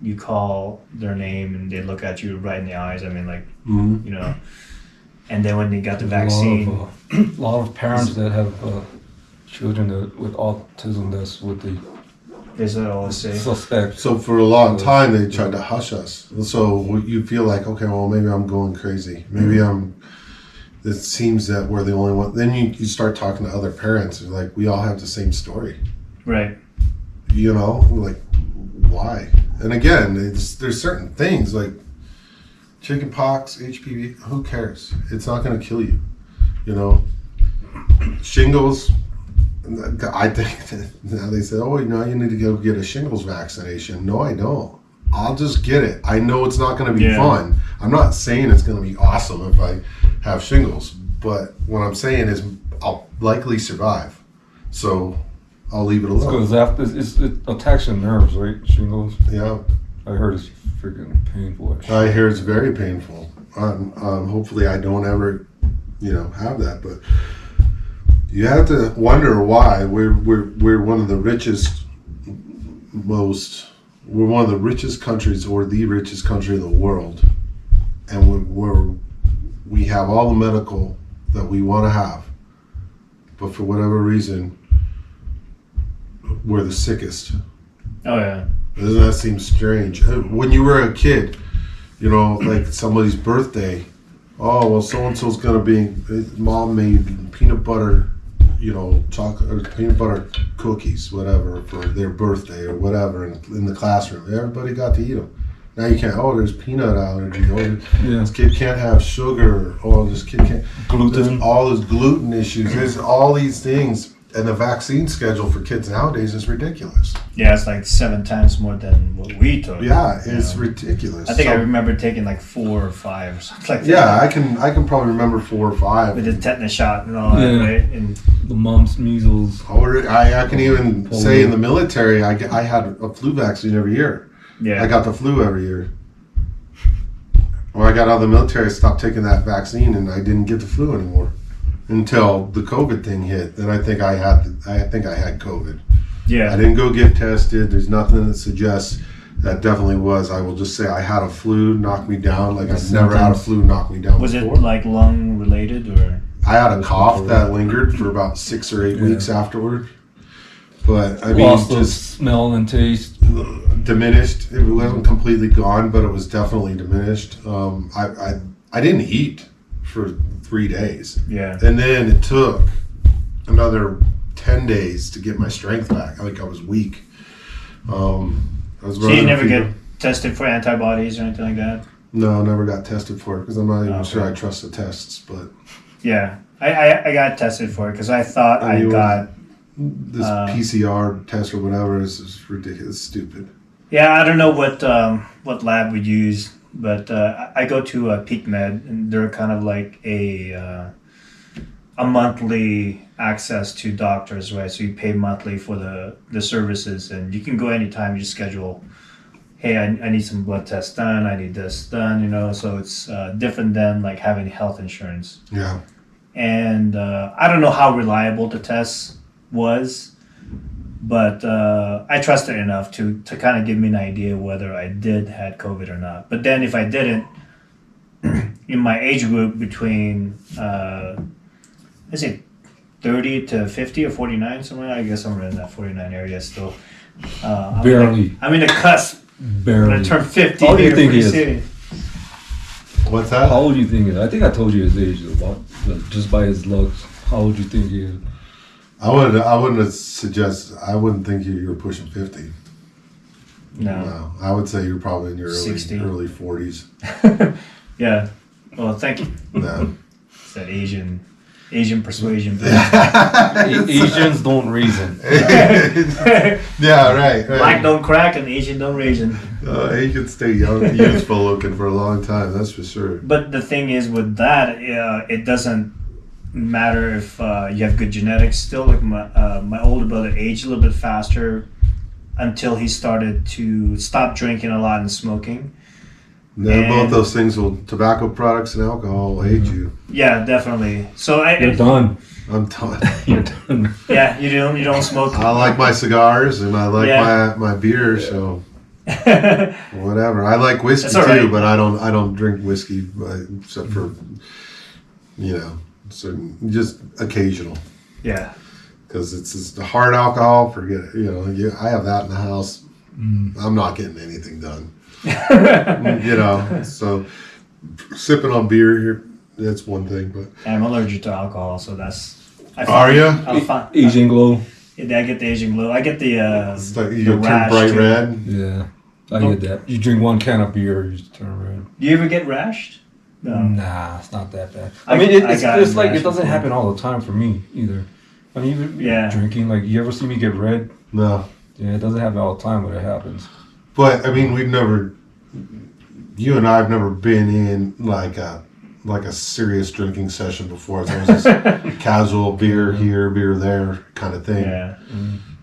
you call their name and they look at you right in the eyes. I mean, like, Mm-hmm. you know. And then when they got the There's vaccine, a lot of parents that have children with autism that's what they there's what I always say. suspect. So for a long time, they tried to hush us. So you feel like, okay, well, maybe I'm going crazy. Maybe it seems that we're the only one. Then you start talking to other parents, and like, we all have the same story. Right. You know, like, why? And again, there's certain things like chicken pox, HPV, who cares? It's not going to kill you. You know, shingles, I think that now they say, oh, you need to go get a shingles vaccination. No, I don't. I'll just get it. I know it's not going to be fun. I'm not saying it's going to be awesome if I have shingles, but what I'm saying is I'll likely survive. So I'll leave it alone. Because after it attacks your nerves, right? Shingles. Yeah. I heard it's freaking painful. I hear it's very painful. Hopefully I don't ever, have that. But you have to wonder why we're one of the richest, we're one of the richest countries, or the richest country in the world, and we have all the medical that we want to have, but for whatever reason, we're the sickest. Oh yeah. Doesn't that seem strange? When you were a kid, like somebody's birthday, oh, well, so-and-so's going to be, mom made peanut butter, chocolate, or peanut butter cookies, whatever, for their birthday or whatever in the classroom. Everybody got to eat them. Now you can't, there's peanut allergy. This kid can't have sugar. This kid can't. Gluten. There's all those gluten issues. There's all these things. And the vaccine schedule for kids nowadays is ridiculous. Yeah, it's like 7 times more than what we took. Yeah, it's ridiculous. I think I remember taking like 4 or 5 or something like that. Yeah, I can probably remember 4 or 5. With the tetanus shot and all that, right? And the mumps, measles. I can even say in the military, I had a flu vaccine every year. Yeah. I got the flu every year. When I got out of the military, I stopped taking that vaccine, and I didn't get the flu anymore until the COVID thing hit. Then I think I had COVID. Yeah. I didn't go get tested. There's nothing that suggests that definitely was. I will just say I had a flu knock me down. Like I've never had a flu knock me down was before. it like lung related or? I had a cough that lingered for about 6 or 8 weeks afterward. But I mean, Lost the just smell and taste. diminished. It wasn't completely gone, but it was definitely diminished. I didn't eat for 3 days. Yeah. And then it took another 10 days to get my strength back. Like I was weak. I was So you never get tested for antibodies or anything like that? No, never got tested for it because I'm not even sure I trust the tests. But yeah, I got tested for it because I thought I got this PCR test or whatever is ridiculous. It's stupid. Yeah, I don't know what lab we use, but I go to Peak Med, and they're kind of like a monthly access to doctors, right? So you pay monthly for the services, and you can go anytime. You just schedule. Hey, I need some blood tests done. I need this done. So it's different than like having health insurance. Yeah. And I don't know how reliable the test was, but I trusted enough to kind of give me an idea whether I had COVID or not. But then if I didn't, in my age group between, let's say 30 to 50 or 49, somewhere, I guess I'm in that 49 area still. Barely. I'm in the cusp. Barely. When I turn 50. How do you think he is? What's that? How old do you think he is? I think I told you his age, just by his looks. How old do you think he is? I wouldn't think you were pushing 50. No. I would say you're probably in your early 40s. Yeah. Well, thank you. No. It's that Asian persuasion. Asians don't reason. Yeah, right. Black don't crack and Asian don't reason. He can stay young, youthful looking for a long time, that's for sure. But the thing is with that, it doesn't matter if you have good genetics. Still, like my older brother aged a little bit faster until he started to stop drinking a lot and smoking. Yeah, both those things tobacco products and alcohol will age you. Yeah, definitely. So You're done. I'm done. You're done. Yeah, you don't smoke. I like my cigars and I like my beer, so Whatever. I like whiskey That's all too, right. but I don't drink whiskey except for just occasional. Yeah. Because it's just the hard alcohol. Forget it. I have that in the house. I'm not getting anything done. So sipping on beer here, that's one thing. But I'm allergic to alcohol, so that's. Are ya? Asian glow. Yeah, I get the Asian glow. I get the it's like you the turn rash bright too. red. Yeah, I get that. You drink one can of beer, you just turn red. Do you ever get rashed? No. Nah, it's not that bad. I I mean, got it's like rash it doesn't before. happen all the time for me either. I mean, even Yeah. drinking, like you ever see me get red? No, Yeah, it doesn't happen all the time, but it happens. but I mean, you and I have never been in like a serious drinking session before. It's always just casual beer here, beer there kind of thing. Yeah.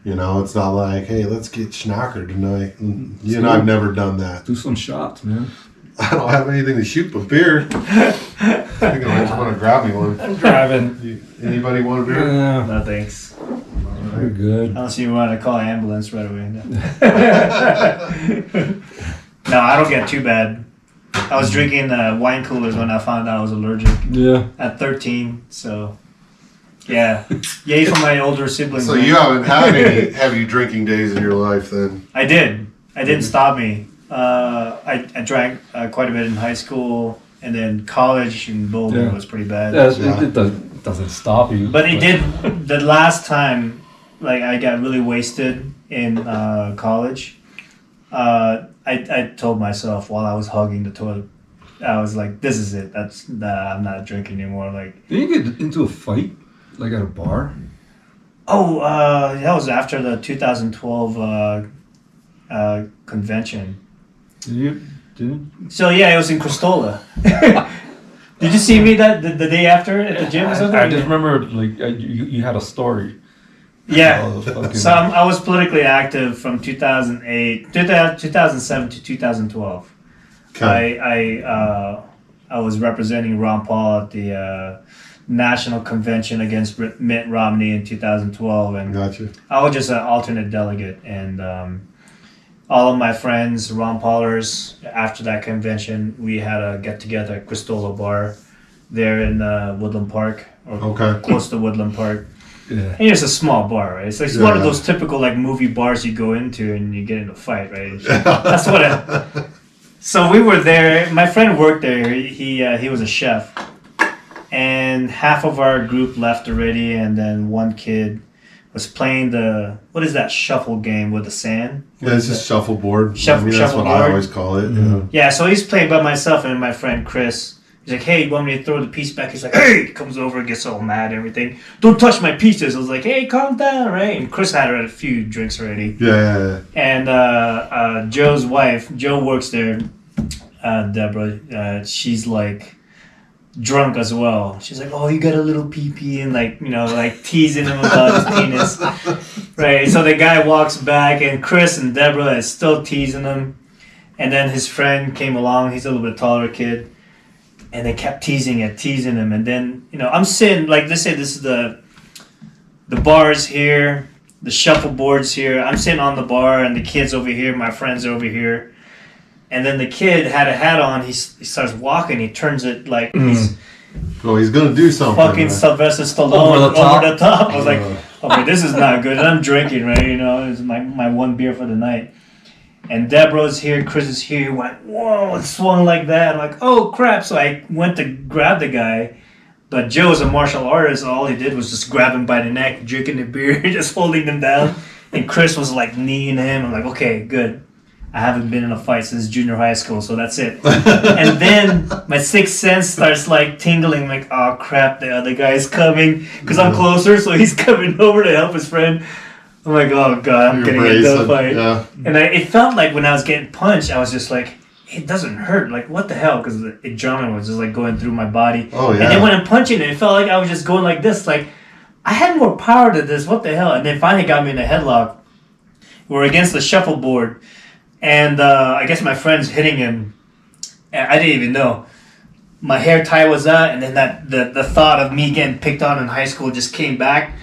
It's not like, hey, let's get schnockered tonight. You and I've never done that. Do some shots, man. I don't have anything to shoot but beer. I think I just want to grab me one. I'm driving. Anybody want a beer? Yeah, No thanks. we're good. Unless you want to call an ambulance right away. No, I don't get too bad. I was drinking wine coolers when I found out I was allergic Yeah. at 13. So, yeah. Yay for my older siblings. So man. you haven't had any heavy drinking days in your life then? I did. It didn't stop me. I drank quite a bit in high school, and then college in Boulder Yeah. was pretty bad. Yeah, it doesn't stop you. But it did. The last time, like I got really wasted in college. I told myself while I was hugging the toilet, I was like, "This is it. I'm not drinking anymore." Like, Did you get into a fight, like at a bar? that was after the 2012 convention. Didn't? So yeah, it was in Cristola. Did you see me the day after at the gym or something? I just remember like you had a story. Yeah. Oh, fucking- So I was politically active from 2007 to 2012. Okay. I was representing Ron Paul at the national convention against Mitt Romney in 2012, and Gotcha. I was just an alternate delegate. And all of my friends, Ron Paulers, after that convention, we had a get together at Cristola Bar there in Woodland Park, or Okay. close to Woodland Park. Yeah. And it's a small bar, right? It's like one of those typical like movie bars you go into and you get in a fight, right? That's what So we were there. My friend worked there. He was a chef, and half of our group left already, and then one kid was playing what is that shuffle game with the sand? Yeah, it's just shuffleboard. That's what Shuffleboard. I always call it. Mhm. Yeah, so he's playing by myself and my friend Chris. He's like, "Hey, you want me to throw the piece back?" He's like, "Hey!" Comes over, gets all mad and everything. "Don't touch my pieces." I was like, "Hey, calm down, right?" And Chris had a few drinks already. Yeah. And Joe's wife, Joe works there, Deborah, she's like drunk as well. She's like, "Oh, you got a little pee-pee," and like teasing him about his penis. Right, so the guy walks back and Chris and Deborah is still teasing him. And then his friend came along, he's a little bit taller kid. And they kept teasing him. And then, I'm sitting, like, let's say this is the bar's here, the shuffleboard's here. I'm sitting on the bar, and the kid's over here, my friend's over here. And then the kid had a hat on. He starts walking. He turns it like he's He's gonna do something. fucking right? Sylvester Stallone Over the top. I was like, okay, this is not good. And I'm drinking, right? It's my one beer for the night. And Deborah's here, Chris is here. He went, whoa, it swung like that. I'm like, oh crap. So I went to grab the guy. But Joe's a martial artist. So all he did was just grab him by the neck, drinking the beer, just holding him down. And Chris was like kneeing him. I'm like, okay, good. I haven't been in a fight since junior high school, so that's it. And then my sixth sense starts like tingling, like, oh crap, the other guy's coming. Because I'm closer, so he's coming over to help his friend. I'm like, oh god, I'm Your getting brace, into a fight. yeah. And it felt like when I was getting punched, I was just like, it doesn't hurt. Like, what the hell? Because the adrenaline was just like going through my body. Oh, yeah. And then when I'm punching it felt like I was just going like this. Like, I had more power to this. What the hell? And then finally got me in a headlock. We're against the shuffleboard. And I guess my friend's hitting him. And I didn't even know. My hair tie was out. And then the thought of me getting picked on in high school just came back.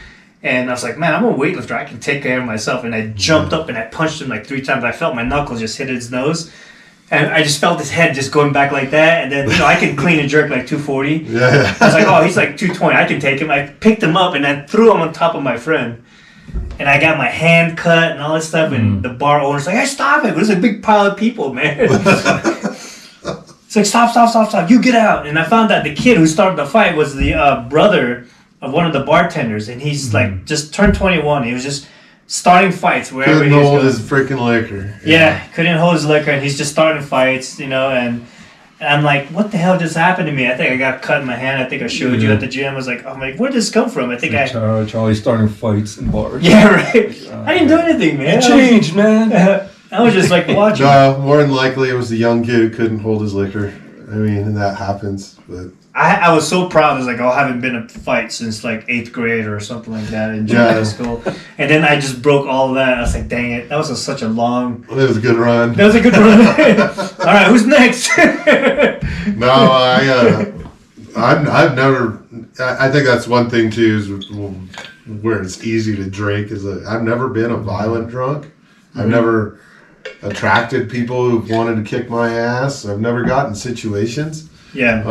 And I was like, man, I'm a weightlifter. I can take care of myself. And I jumped up and I punched him like 3 times. I felt my knuckles just hit his nose. And I just felt his head just going back like that. And then, I can clean and jerk like 240. Yeah. I was like, oh, he's like 220. I can take him. I picked him up and then threw him on top of my friend. And I got my hand cut and all this stuff. And the bar owner's like, hey, stop it. There's a big pile of people, man. It's like, stop. You get out. And I found out the kid who started the fight was the brother of one of the bartenders. And he's like, just turned 21. He was just starting fights wherever Couldn't he was hold going. his freaking liquor. Yeah, couldn't hold his liquor, and he's just starting fights, and I'm like, what the hell just happened to me? I think I got cut in my hand. I think I showed you at the gym. I was like, where did this come from? I think Charlie starting fights in bars. Yeah, right. I didn't do anything, man. Changed, man. I was just like watching. No, more than likely it was the young kid who couldn't hold his liquor. I mean, that happens, but I was so proud. I was like, I haven't been in a fight since like 8th grade or something like that in junior school. And then I just broke all of that. I was like, dang it. That was such a long... it was a good run. That was a good run. All right, who's next? No, I've never... I think that's one thing, too, is where it's easy to drink. I've never been a violent drunk. I've never attracted people who've wanted to kick my ass. I've never gotten situations. Yeah.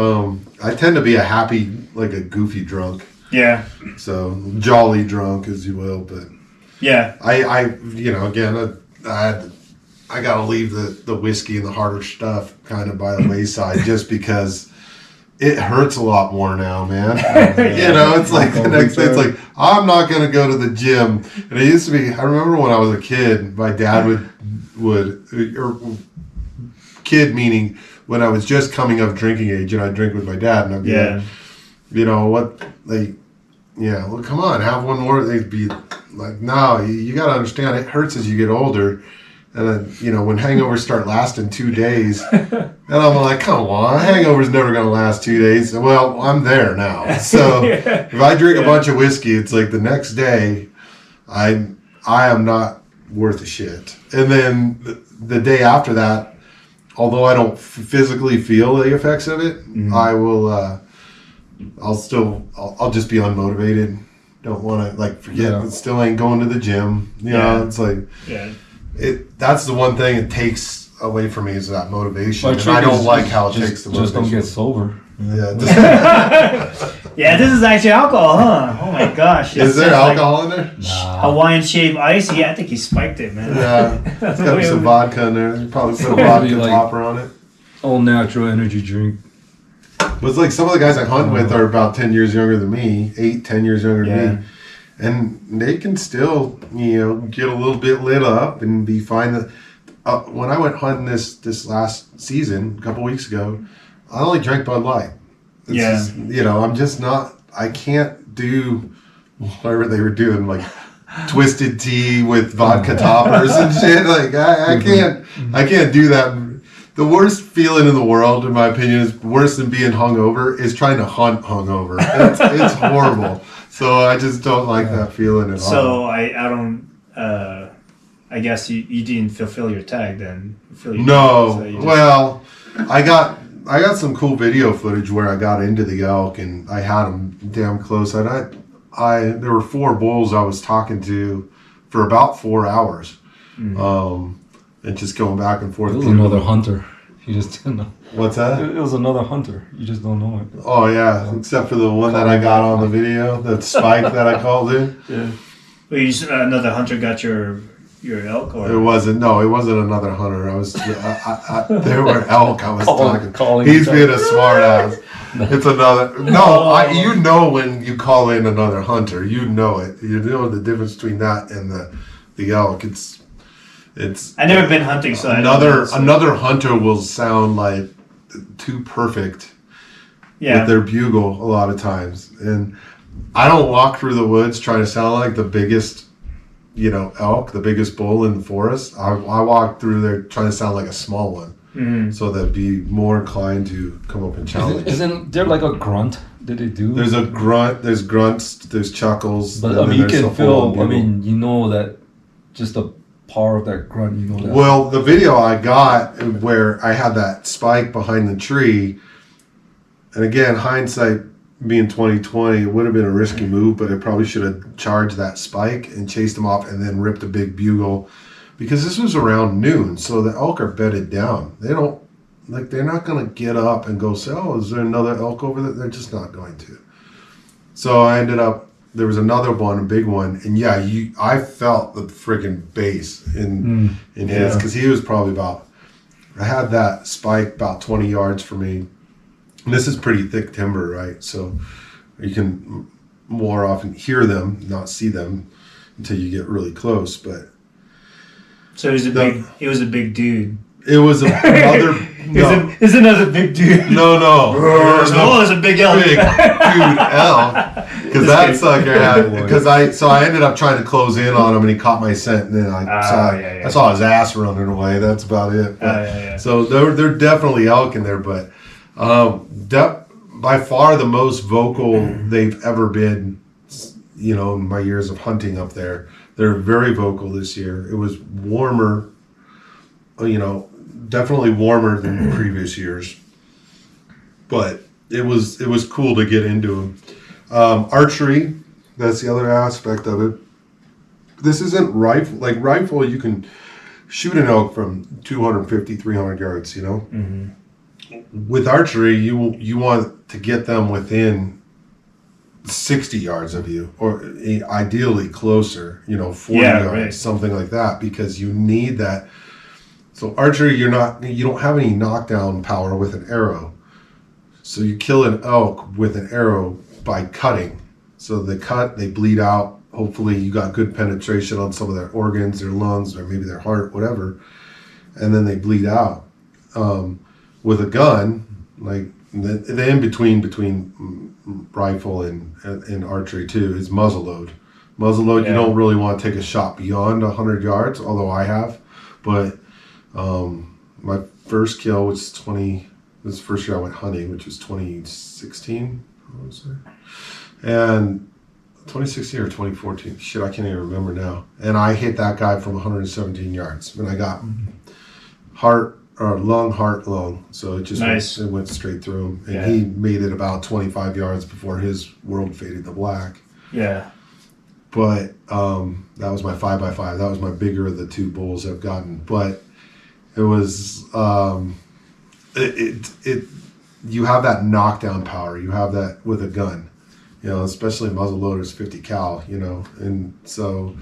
I tend to be a happy, like a goofy drunk. Yeah. So jolly drunk, as you will, but yeah. I again, I gotta leave the whiskey and the harder stuff kind of by the wayside just because it hurts a lot more now, man. It's like the next day, it's like I'm not gonna go to the gym. And it used to be. I remember when I was a kid, my dad kid meaning when I was just coming of drinking age, and I'd drink with my dad, and I'd be like, well, come on, have one more. They'd be like, no, you got to understand, it hurts as you get older. And then, when hangovers start lasting 2 days, and I'm like, come on, hangover's never going to last 2 days. Well, I'm there now. So if I drink a bunch of whiskey, it's like the next day, I am not worth a shit. And then the day after that, although I don't physically feel the effects of it, I will. I'll just be unmotivated. Don't want to forget. Yeah. Still ain't going to the gym. It's like that's the one thing it takes away from me is that motivation. And I don't like how it takes the motivation. Just don't get sober. Yeah. Yeah, this is actually alcohol, huh? Oh my gosh. Is there alcohol in there? Nah. Hawaiian shave ice? Yeah, I think he spiked it, man. Yeah. It's got some vodka in there. You probably put a vodka topper on it. All natural energy drink. But it's like some of the guys I hunt with are about 10 years younger than me, 8-10 years younger than me. And they can still, get a little bit lit up and be fine. When I went hunting this last season, a couple weeks ago, I only drank Bud Light. I'm just not, I can't do whatever they were doing, like twisted tea with vodka toppers and shit. Like, I can't do that. The worst feeling in the world, in my opinion, is worse than being hungover, is trying to hunt hungover. It's horrible. So I just don't like that feeling at all. So I don't, I guess you didn't fulfill your tag then? Well, I got some cool video footage where I got into the elk and I had them damn close. And there were 4 bulls I was talking to for about 4 hours. And just going back and forth. It was another hunter. You just didn't know. What's that? It was another hunter. You just don't know it. Oh, yeah. Except for the one that I got on the video, that spike that I called in. Yeah. Well, another hunter got your elk? Or? It wasn't another hunter. I was, there were elk I was talking. He's being a smart ass. It's another. No, when you call in another hunter, you know it. You know the difference between that and the elk. It's. I've never been hunting, so another hunter will sound like too perfect with their bugle a lot of times, and I don't walk through the woods trying to sound like the biggest, elk, the biggest bull in the forest. I walk through there trying to sound like a small one, so that'd be more inclined to come up and challenge. Isn't there like a grunt that they do? There's a grunt. There's grunts. There's chuckles. But you can feel. That just the power of that grunt, that. Well, the video I got where I had that spike behind the tree, and again, hindsight being 2020, it would have been a risky move, but I probably should have charged that spike and chased them off and then ripped a big bugle, because this was around noon, so the elk are bedded down. They don't, like, they're not going to get up and go say, oh, is there another elk over there? They're just not going to. So I ended up, there was another one, a big one, and yeah, I felt the friggin' bass in his, because he was probably about, I had that spike about 20 yards from me. And this is pretty thick timber, right? So you can more often hear them, not see them until you get really close. But So he was a big dude. it was another. No, It's another big dude. no. There's a big elk. Big dude L. Because that sucker had. Because I ended up trying to close in on him, and he caught my scent, and then I saw his ass running away. That's about it. But, so they're definitely elk in there, but by far the most vocal they've ever been. You know, in my years of hunting up there, they're very vocal this year. It was warmer. You know, definitely warmer than previous years, but it was cool to get into them. Archery, that's the other aspect of it. This isn't rifle. Like rifle, you can shoot an elk from 250, 300 yards, you know? Mm-hmm. With archery, you want to get them within 60 yards of you, or ideally closer, 40 yards, right. Something like that, because you need that. So archery, you don't have any knockdown power with an arrow. So you kill an elk with an arrow by cutting. So they cut, they bleed out. Hopefully you got good penetration on some of their organs, their lungs, or maybe their heart, whatever. And then they bleed out. With a gun, like the in-between rifle and archery too is muzzle load. Muzzle load, You don't really want to take a shot beyond 100 yards, although I have. But my first kill was this was the first year I went hunting, which was 2016, I would say. And 2016 or 2014, shit, I can't even remember now. And I hit that guy from 117 yards. And I got lung, heart, lung. So it just went straight through him. And he made it about 25 yards before his world faded to black. Yeah. But that was my 5x5. That was my bigger of the two bulls I've gotten. But it was you have that knockdown power. You have that with a gun, especially muzzle loaders, 50 cal, and so.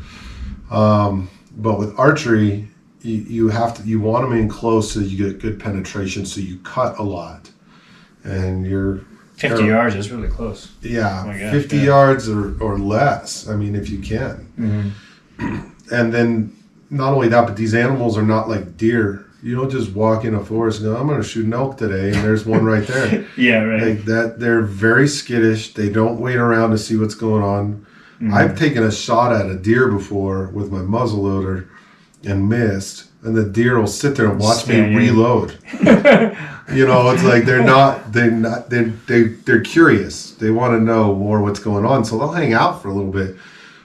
But with archery, you want them in close so you get good penetration. So you cut a lot, and you're 50 yards is really close. Yeah, oh my gosh, 50 yards or less. I mean, if you can. Mm-hmm. And then not only that, but these animals are not like deer. You don't just walk in a forest and go, I'm going to shoot an elk today, and there's one right there. Yeah, right. Like that, they're very skittish. They don't wait around to see what's going on. Mm-hmm. I've taken a shot at a deer before with my muzzleloader and missed, and the deer will sit there and watch me reload. It's like they're curious. They want to know more what's going on, so they'll hang out for a little bit.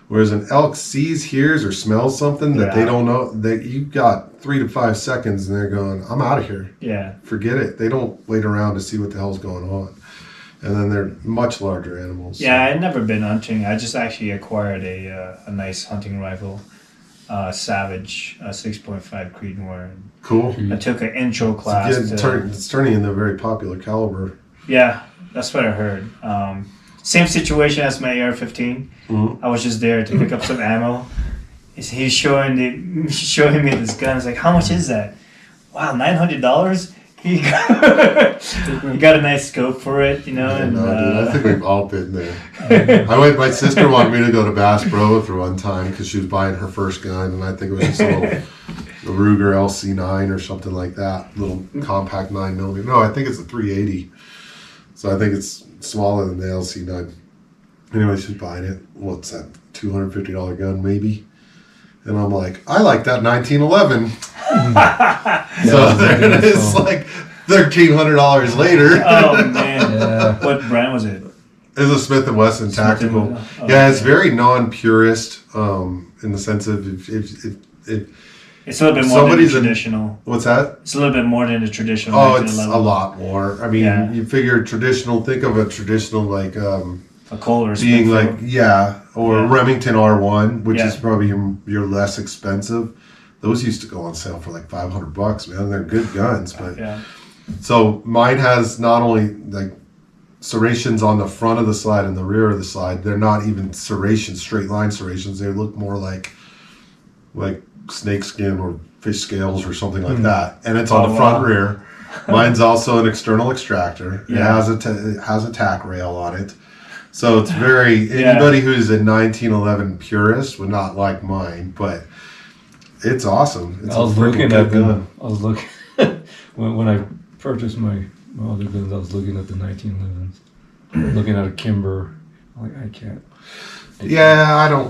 Whereas an elk sees, hears, or smells something that they don't know, that you've got 3 to 5 seconds and they're going, I'm out of here. Yeah. Forget it. They don't wait around to see what the hell's going on. And then they're much larger animals. Yeah, I'd never been hunting. I just actually acquired a nice hunting rifle, Savage 6.5 Creedmoor. Cool. I took an intro class. It's turning into a very popular caliber. Yeah, that's what I heard. Same situation as my AR-15. Mm-hmm. I was just there to pick up some ammo. He's showing me this gun. It's like, how much is that? Wow, $900? He got a nice scope for it, Dude, I think we've all been there. My sister wanted me to go to Bass Pro with her one time because she was buying her first gun, and I think it was just a little Ruger LC9 or something like that, little compact 9mm. No, I think it's a 380. So I think it's smaller than the LC9. Anyway, she's buying it. What's that? $250 gun, maybe? And I'm like, I like that 1911. So there it is, like $1,300 later. Oh man! Yeah. What brand was it? It's a Smith & Wesson tactical. It's very non-purist in the sense of if It's a little bit more Somebody's than in- the traditional. What's that? It's a little bit more than the traditional. Oh, it's 1911. a lot more. I mean, Yeah. you figure traditional. Think of a traditional like A Kohler being Springfield. like or Yeah. Remington R1, which Yeah. is probably your less expensive. Those used to go on sale for like $500, man. They're good guns, but Yeah. so mine has not only like serrations on the front of the slide and the rear of the slide. They're not even serrations, straight line serrations. They look more like snake skin or fish scales or something like that. And it's on Oh, the front wow. and rear. Mine's also an external extractor. It Yeah. has a tack rail on it. So it's very, Yeah. anybody who's a 1911 purist would not like mine, but it's awesome. It's I was a freaking looking good at them. gun. I was looking when I purchased my other guns. I was looking at the 1911s, looking at a Kimber. I'm like, I can't. Yeah,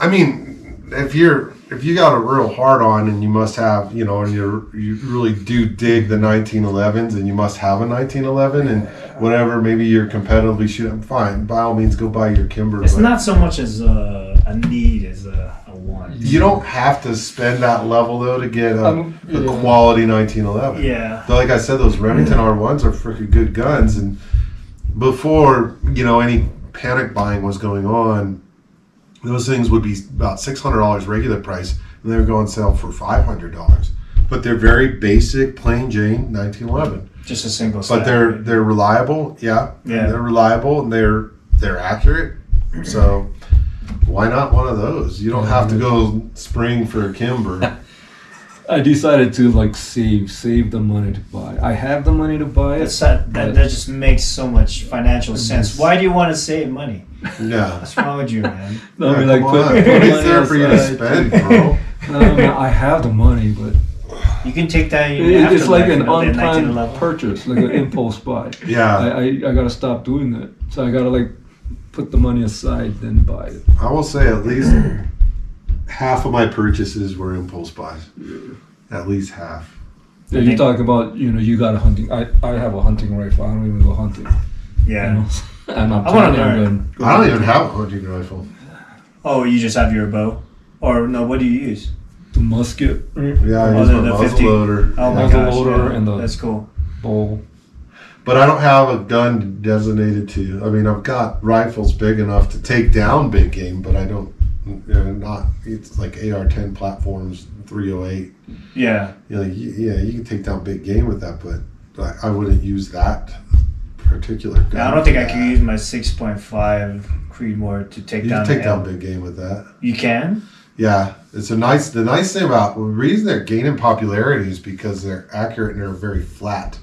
I mean, if you got a real hard on and you must have, and you really do dig the 1911s and you must have a 1911 and whatever, maybe you're competitively shooting, fine. By all means, go buy your Kimber. It's but not so much as a need as a want. You don't have to spend that level though to get a Yeah. quality 1911. Yeah. So like I said, those Remington R1s are freaking good guns, and before any panic buying was going on, those things would be about $600 regular price, and they would go on sale for $500. But they're very basic, plain Jane 1911. Just a single. But stack. they're reliable, Yeah. They're reliable and they're accurate. So why not one of those? You don't have to go spring for a Kimber. I decided to like save the money to buy. I have the money to buy it. That just makes so much financial sense. Why do you want to save money? Yeah. What's wrong with you, man? No, I mean, Yeah, like come put on. money Money's there for you to aside spend, to- bro. No, I have the money, but You can take that. it's like an the unplanned 1911. purchase, like an impulse buy. Yeah. I gotta stop doing that. So I gotta like put the money aside, then buy it. I will say at least half of my purchases were impulse buys. At least half. Yeah, you talk about you got a hunting. I have a hunting rifle. I don't even go hunting. Yeah. And I'm I wanna planning on learn. going- I don't even have a hunting rifle. Oh, you just have your bow, or no? What do you use? the musket, Yeah, I Oh, use the my muzzle 50. loader. Oh my Muzzle gosh, loader yeah. and the- That's cool. bowl. But I don't have a gun designated to. I mean, I've got rifles big enough to take down big game, but I don't. Not. It's like AR-10 platforms, 308. Yeah. You can take down big game with that, but I wouldn't use that particular gun. I don't think I for can that. use my 6.5 Creedmoor to take You down. can take an down elk. big game with that. You can. Yeah, the nice thing about the reason they're gaining popularity is because they're accurate and they're very flat.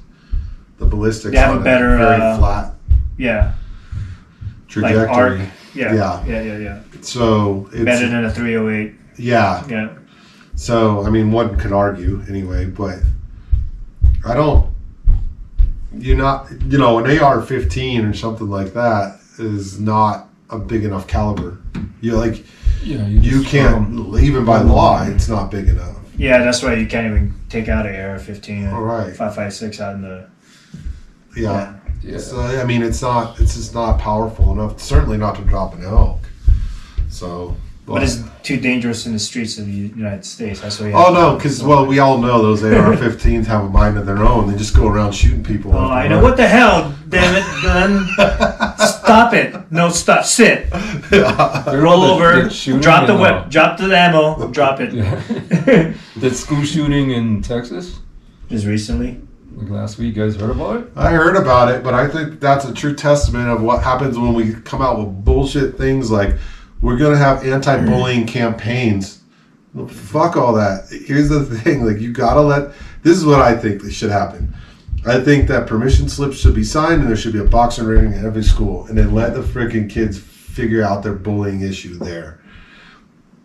The ballistics They have on a it better, are very flat Yeah. trajectory. Like arc. Yeah. Yeah. Yeah. So it's Better than a 308. yeah. Yeah. So I mean, one could argue anyway, but I don't. You're not. An AR-15 or something like that is not a big enough caliber. Yeah, You just, can't even by law. It's not big enough. Yeah, that's why you can't even take out an AR-15 All right. 5.56 out in the. Yeah. Yeah. So I mean, it's just not powerful enough. Certainly not to drop an elk. So. But it's too dangerous in the streets of the United States. That's why. Oh no, because we all know those AR-15s have a mind of their own. They just go around shooting people. Oh, left I and know. right. What the hell? Damn it, gun! Stop it! No, stop. Sit. Roll over. Did shooting Drop the in, whip. Drop the ammo. Drop it. Yeah. That school shooting in Texas, Just recently. like last week, you guys heard about it? I heard about it, but I think that's a true testament of what happens when we come out with bullshit things like we're gonna have anti-bullying campaigns. Well, fuck all that. Here's the thing: like you gotta let. This is what I think that should happen. I think that permission slips should be signed, and there should be a boxing ring in every school, and then let the freaking kids figure out their bullying issue there.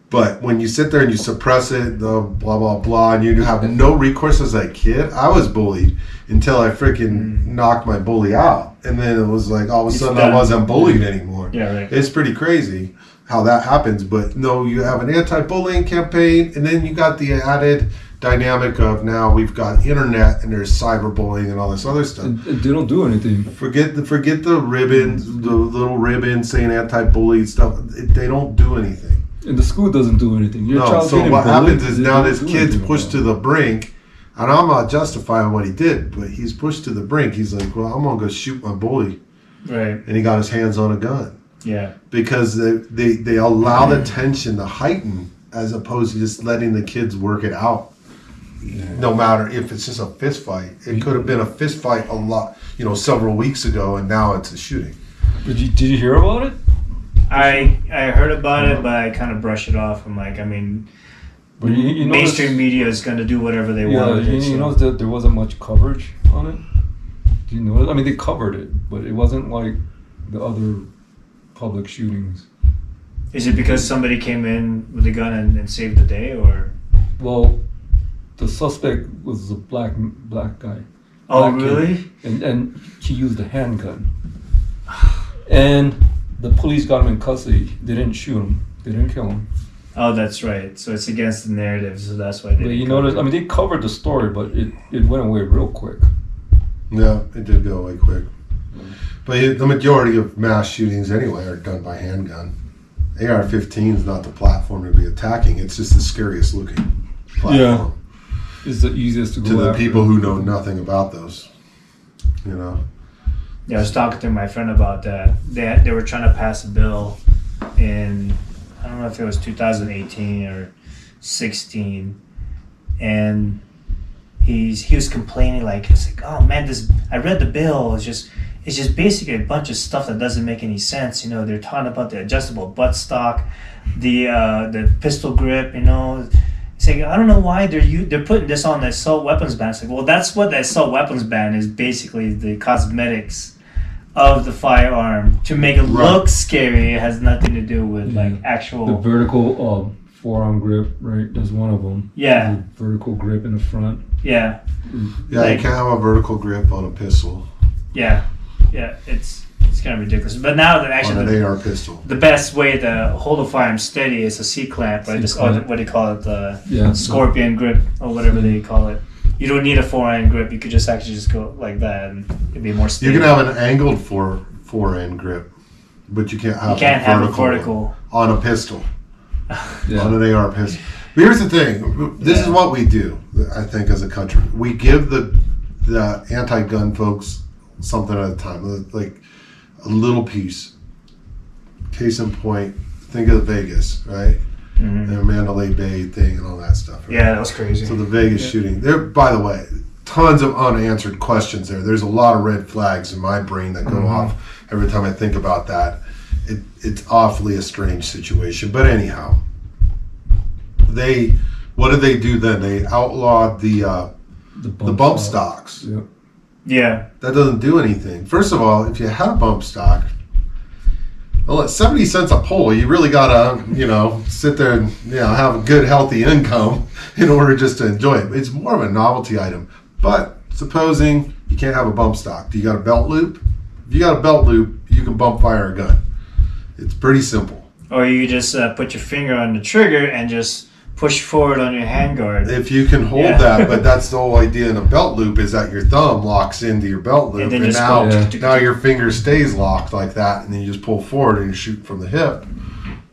But when you sit there and you suppress it, the blah blah blah, and you have no recourse as a kid, I was bullied until I freaking knocked my bully out, and then it was like all of a sudden I wasn't bullied anymore. Yeah, right. It's pretty crazy how that happens. But no, you have an anti-bullying campaign, and then you got the added dynamic of now we've got internet and there's cyberbullying and all this other stuff. They don't do anything. Forget the ribbons, the little ribbons saying anti-bully stuff. They don't do anything. And the school doesn't do anything. Your No, child's so getting what bullied, happens is they now don't this do kid's anything pushed about to it. the brink, and I'm not justifying what he did, but he's pushed to the brink. He's like, well, I'm going to go shoot my bully. Right. And he got his hands on a gun. Yeah. Because they allow the tension to heighten as opposed to just letting the kids work it out. No matter if it's just a fist fight. It could have been a fist fight a lot, several weeks ago, and now it's a shooting. Did you hear about it? I heard about it, but I kind of brush it off. I'm like, I mean, But you mainstream media is going to do whatever they want. With it, you noticed that there wasn't much coverage on it? Do you know? I mean, they covered it, but it wasn't like the other public shootings. Is it because somebody came in with a gun and saved the day, or? Well, the suspect was a black guy. Oh, Black kid. really? And he used a handgun. And the police got him in custody. They didn't shoot him. They didn't kill him. Oh, that's right. So it's against the narrative, so that's why they. But you notice, I mean, they covered the story, but it went away real quick. Yeah, it did go away quick. But the majority of mass shootings anyway are done by handgun. AR-15 is not the platform to be attacking. It's just the scariest looking platform. Yeah. It's the easiest to go To the after. people who know nothing about those. Yeah, I was talking to my friend about that. They were trying to pass a bill in, I don't know if it was 2018 or 16, and he was complaining he's like, oh man, I read the bill. It's just basically a bunch of stuff that doesn't make any sense. They're talking about the adjustable butt stock, the pistol grip. It's like, I don't know why they're putting this on the assault weapons ban. It's like, well, that's what the assault weapons ban is, basically the cosmetics of the firearm to make it look scary. It has nothing to do with actual. The vertical forearm grip, right? That's one of them. Yeah. The vertical grip in the front. Yeah. Yeah, you can't have a vertical grip on a pistol. Yeah. Yeah. It's kind of ridiculous. But now that On actually an AR pistol. the best way to hold a firearm steady is a C-clamp, right? What do you call it? The scorpion grip or whatever they call it. You don't need a four-end grip. You could just go like that, and it'd be more stable. You can have an angled four-end grip, but you can't have have a vertical on a pistol. Yeah. On an AR pistol. But here's the thing. This is what we do, I think, as a country. We give the anti-gun folks something at a time, like a little piece. Case in point, think of Vegas, right? Mm-hmm. The Mandalay Bay thing and all that stuff. Right? Yeah, that was crazy. So the Vegas shooting. There, by the way, tons of unanswered questions there. There's a lot of red flags in my brain that go off every time I think about that. It's awfully a strange situation. But anyhow, what did they do then? They outlawed the bump stocks. Yep. Yeah. That doesn't do anything. First of all, if you had a bump stock, well, at 70 cents a pull, you really gotta, sit there and have a good, healthy income in order just to enjoy it. It's more of a novelty item. But supposing you can't have a bump stock, do you got a belt loop? If you got a belt loop, you can bump fire a gun. It's pretty simple. Or you just put your finger on the trigger and just push forward on your handguard. If you can hold that, but that's the whole idea in a belt loop is that your thumb locks into your belt loop, then and just now your finger stays locked like that, and then you just pull forward and you shoot from the hip.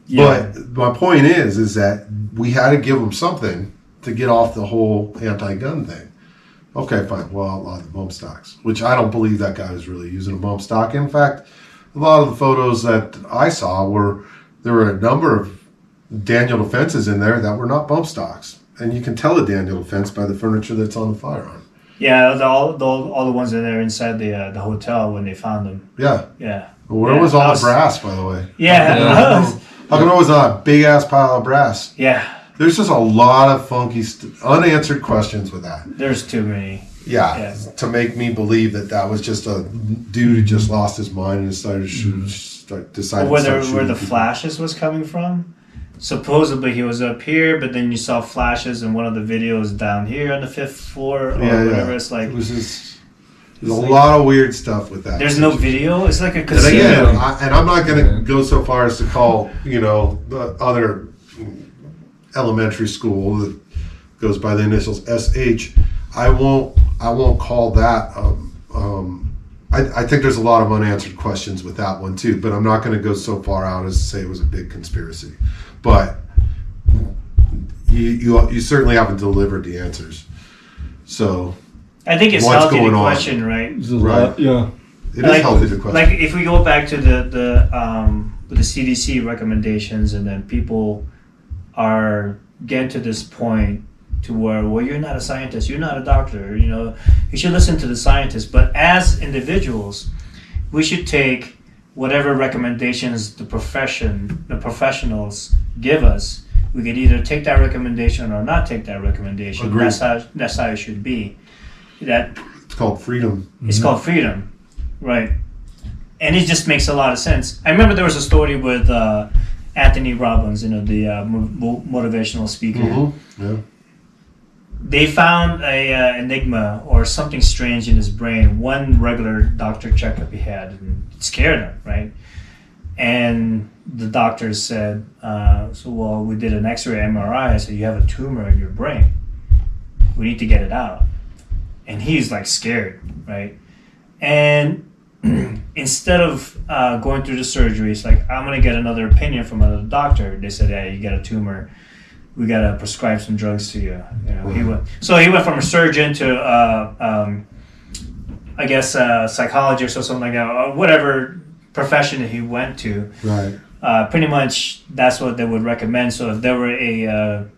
Yeah. But my point is that we had to give them something to get off the whole anti-gun thing. Okay, fine. Well, outlaw the bump stocks, which I don't believe that guy was really using a bump stock. In fact, a lot of the photos that I saw there were a number of Daniel defenses in there that were not bump stocks, and you can tell a Daniel defense by the furniture that's on the firearm. Yeah, all the ones in there inside the hotel when they found them. Yeah. Yeah. Where was all the brass, by the way? Yeah. How come it was not a big ass pile of brass? Yeah. There's just a lot of funky, unanswered questions with that. There's too many. Yeah, to make me believe that was just a dude who just lost his mind and decided to shoot. Where the flashes was coming from. Supposedly he was up here, but then you saw flashes in one of the videos down here on the 5th floor or whatever. It's like it was just there's a lot of weird stuff with that. There's no video. It's like a casino. And again, I'm not going to go so far as to call the other elementary school that goes by the initials SH. I won't call that I think there's a lot of unanswered questions with that one too, but I'm not going to go so far out as to say it was a big conspiracy. But you certainly haven't delivered the answers. So I think it's what's healthy to going on? question, right? Right. Yeah. It is healthy to question. Like if we go back to the CDC recommendations, and then people are getting to this point to where, well, you're not a scientist, you're not a doctor, you should listen to the scientists. But as individuals, we should take whatever recommendations the professionals give us. We could either take that recommendation or not take that recommendation. Agreed. That's how it should be. It's called freedom. It's called freedom, right? And it just makes a lot of sense. I remember there was a story with Anthony Robbins, the motivational speaker. Mm-hmm. Yeah. They found a enigma or something strange in his brain. One regular doctor checkup he had, and it scared him, right? And the doctor said, well, we did an X-ray, MRI. So you have a tumor in your brain. We need to get it out. And he's like scared, right? And instead of going through the surgery, it's like, I'm going to get another opinion from another doctor. They said, yeah, you got a tumor. We got to prescribe some drugs to you. He went from a surgeon to, I guess, a psychologist or something like that, or whatever profession that he went to. Right. Pretty much that's what they would recommend. So if there were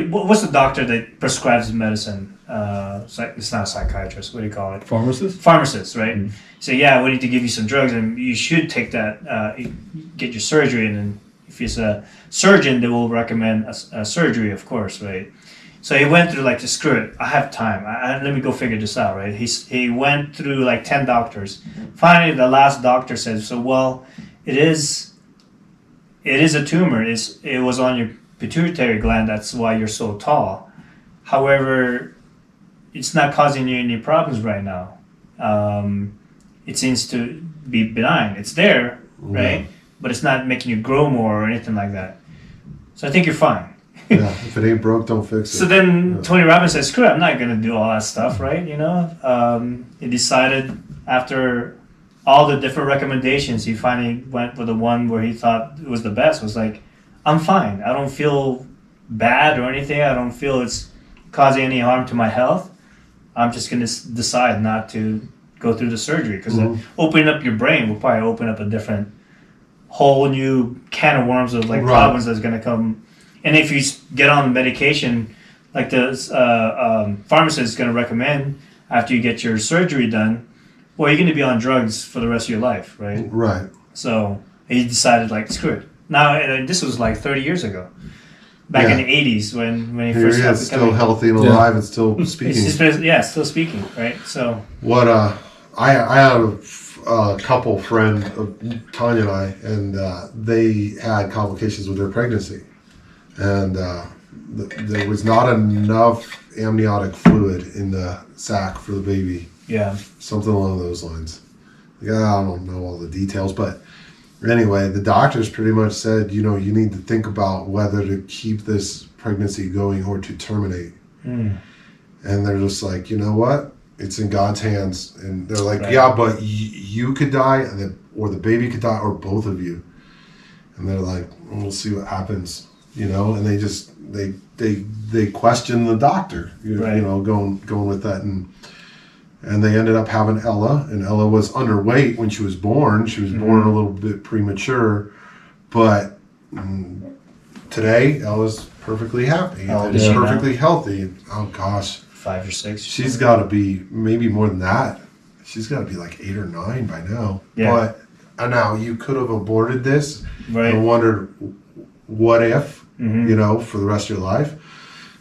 what's the doctor that prescribes medicine? It's not a psychiatrist. What do you call it? Pharmacist, right? Mm-hmm. So yeah, we need to give you some drugs, and you should take that. Get your surgery, and then if he's a surgeon, they will recommend a surgery, of course, right? So he went through screw it, I have time. Let me go figure this out, right? He went through 10 doctors. Finally, the last doctor said, so well, it is a tumor. It was on your pituitary gland. That's why you're so tall. However, it's not causing you any problems right now. It seems to be benign. It's there, right? But it's not making you grow more or anything like that. So I think you're fine. Yeah, if it ain't broke, don't fix it. So then Tony Robbins said, screw it, I'm not going to do all that stuff, right? He decided after all the different recommendations, he finally went with the one where he thought it was the best. Was like, I'm fine. I don't feel bad or anything. I don't feel it's causing any harm to my health. I'm just going to decide not to go through the surgery, because opening up your brain will probably open up a different, whole new can of worms of problems that's going to come. And if you get on the medication, like the pharmacist is going to recommend after you get your surgery done, well, you're going to be on drugs for the rest of your life, right? Right. So he decided, screw it. Now, this was 30 years ago. Back in the 80s when he first started still healthy and alive and still speaking. Still speaking, right? So what I had a couple friend, Tanya and I, and they had complications with their pregnancy, and there was not enough amniotic fluid in the sac for the baby. Yeah, something along those lines. I don't know all the details, but anyway, the doctors pretty much said, you need to think about whether to keep this pregnancy going or to terminate. And they're just like, you know what? It's in God's hands. And they're like, right. Yeah, but you could die, or the baby could die, or both of you. And they're like, we'll see what happens, And they just they question the doctor, going with that, and they ended up having Ella, and Ella was underweight when she was born. She was born a little bit premature, but today Ella's perfectly happy and perfectly healthy. Oh gosh, 5 or 6. She's got to be maybe more than that. She's got to be 8 or 9 by now. Yeah. But now you could have aborted this and wondered what if, for the rest of your life.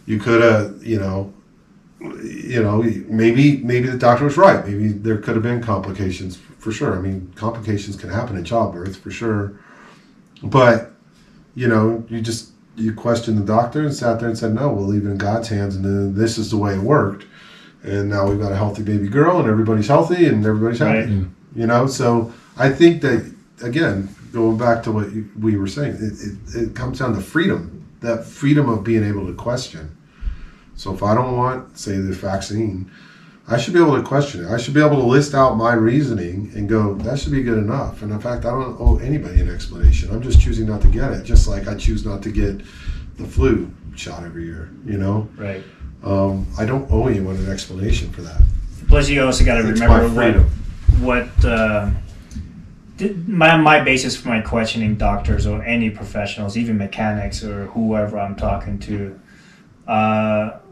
You could have, maybe the doctor was right. Maybe there could have been complications for sure. I mean, complications can happen in childbirth for sure. But, you questioned the doctor and sat there and said, no, we'll leave it in God's hands. And then this is the way it worked. And now we've got a healthy baby girl, and everybody's healthy and everybody's happy. Right. So I think that, again, going back to what we were saying, it comes down to freedom, that freedom of being able to question. So if I don't want, say, this vaccine, I should be able to question it. I should be able to list out my reasoning and go, that should be good enough. And in fact, I don't owe anybody an explanation. I'm just choosing not to get it, just like I choose not to get the flu shot every year, you know? Right. I don't owe anyone an explanation for that. Plus, you also got to It's remember my freedom. my basis for my questioning doctors or any professionals, even mechanics or whoever I'm talking to,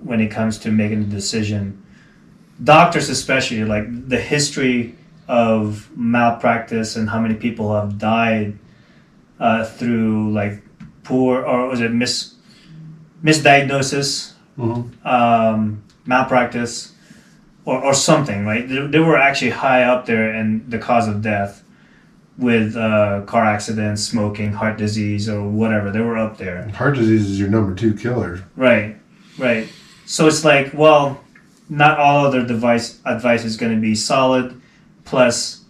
when it comes to making a decision. Doctors especially, like the history of malpractice and how many people have died through like poor, or was it misdiagnosis, malpractice, or something, right? They were actually high up there in the cause of death with car accidents, smoking, heart disease, or whatever. They were up there. Heart disease is your number 2 killer. Right. So it's like, well, not all of their advice is going to be solid. Plus,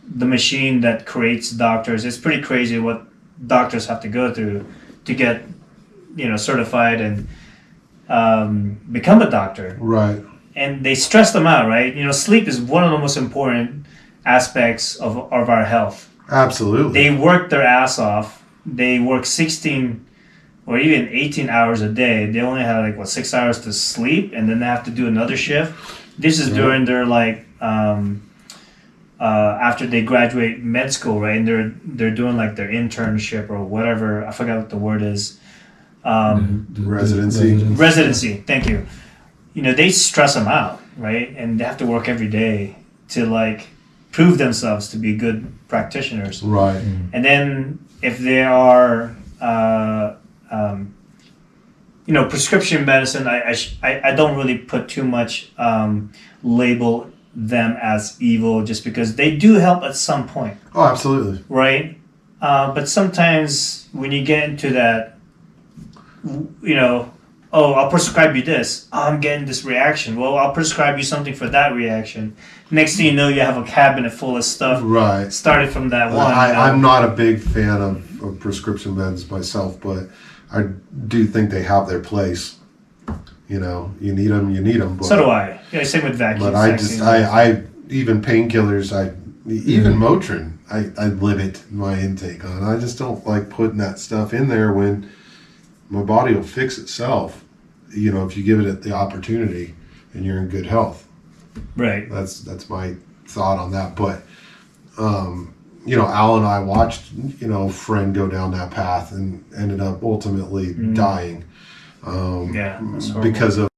the machine that creates doctors, it's pretty crazy what doctors have to go through to get, certified and become a doctor. Right. And they stress them out, right? Sleep is one of the most important aspects of our health. Absolutely. They work their ass off. They work 16 or even 18 hours a day. They only have 6 hours to sleep, and then they have to do another shift. This is during their after they graduate med school, right? And they're doing their internship or whatever. I forgot what the word is. Residency. Thank you. They stress them out, right? And they have to work every day to prove themselves to be good practitioners. Right. And then if they are, prescription medicine, I don't really put too much label them as evil, just because they do help at some point. Oh, absolutely. Right? But sometimes when you get into that, I'll prescribe you this. Oh, I'm getting this reaction. Well, I'll prescribe you something for that reaction. Next thing you know, you have a cabinet full of stuff. Right. Started from that one. I'm not a big fan of prescription meds myself, but I do think they have their place. You need them. But, so do I. Yeah, same with vacuums. But I even painkillers, even Motrin, I limit my intake on. I just don't like putting that stuff in there when my body will fix itself, if you give it the opportunity and you're in good health. Right. That's my thought on that. But, Al and I watched, a friend go down that path and ended up ultimately dying. Yeah, that's horrible. Because of